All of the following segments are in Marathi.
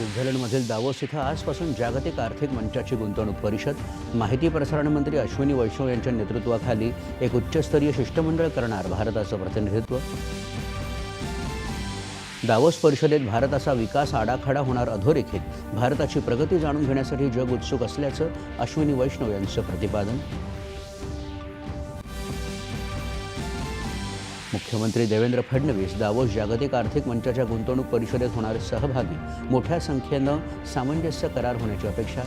स्वित्झर्लंडमधील दावोस इथं आजपासून जागतिक आर्थिक मंचाची गुंतवणूक परिषद, माहिती प्रसारण मंत्री अश्विनी वैष्णव यांच्या नेतृत्वाखाली एक उच्चस्तरीय शिष्टमंडळ करणार भारताचं प्रतिनिधित्व. दावोस परिषदेत भारताचा विकास आडाखाडा होणार अधोरेखित. भारताची प्रगती जाणून घेण्यासाठी जग उत्सुक असल्याचं अश्विनी वैष्णव यांचं प्रतिपादन. मुख्यमंत्री देवेंद्र फडणवीस दावोस जागतिक आर्थिक मंचाच्या गुंतवणूक परिषदेत होणारे सहभागी. मोठ्या संख्येनं सामंजस्य करार होण्याची अपेक्षा.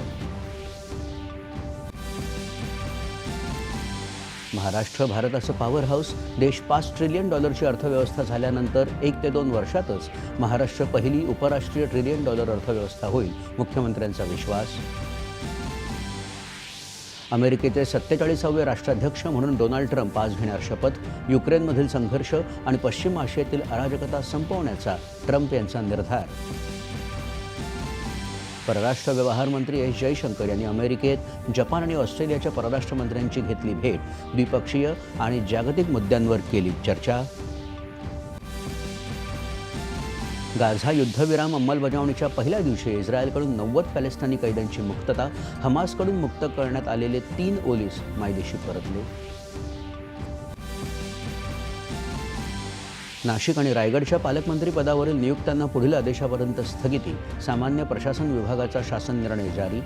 महाराष्ट्र भारताचं पॉवर हाऊस. देश $5 ट्रिलियन अर्थव्यवस्था झाल्यानंतर 1 ते 2 वर्षातच महाराष्ट्र पहिली उपराष्ट्रीय $1 ट्रिलियन अर्थव्यवस्था होईल, मुख्यमंत्र्यांचा विश्वास. अमेरिकेचे 47वे राष्ट्राध्यक्ष म्हणून डोनाल्ड ट्रम्प आज घेणार शपथ. युक्रेनमधील संघर्ष आणि पश्चिम आशियातील अराजकता संपवण्याचा ट्रम्प यांचा निर्धार. परराष्ट्र व्यवहार मंत्री एस जयशंकर यांनी अमेरिकेत, जपान आणि ऑस्ट्रेलियाच्या परराष्ट्र मंत्र्यांची घेतली भेट. द्विपक्षीय आणि जागतिक मुद्द्यांवर केली चर्चा. गाझा युद्धविराम अंमलबजावणीच्या पहिल्या दिवशी इस्रायलकडून 90 पॅलेस्टाइनी कैद्यांची मुक्तता. हमासकडून मुक्त करण्यात आलेले 3 पोलीस मायदेशी परतले. नाशिक आणि रायगडच्या पालकमंत्री पदावरील नियुक्त्यांना पुढील आदेशापर्यंत स्थगिती. सामान्य प्रशासन विभागाचा शासन निर्णय जारी.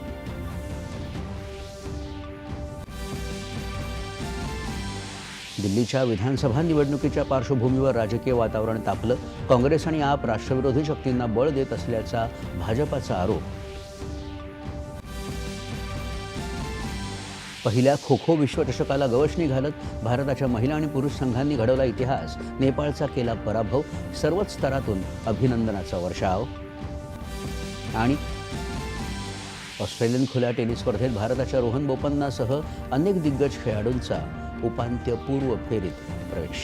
दिल्लीच्या विधानसभा निवडणुकीच्या पार्श्वभूमीवर राजकीय वातावरण तापलं. काँग्रेस आणि आप राष्ट्रविरोधी शक्तींना बळ देत असल्याचा भाजपाचा आरोप. पहिल्या खो खो विश्वचषकाला गवसणी घालत भारताच्या महिला आणि पुरुष संघांनी घडवला इतिहास. नेपाळचा केला पराभव. सर्वच स्तरातून अभिनंदनाचा वर्षाव. आणि ऑस्ट्रेलियन खुल्या टेनिस स्पर्धेत भारताच्या रोहन बोपन्नासह अनेक दिग्गज खेळाडूंचा उपांत्यपूर्व फेरीत प्रवेश.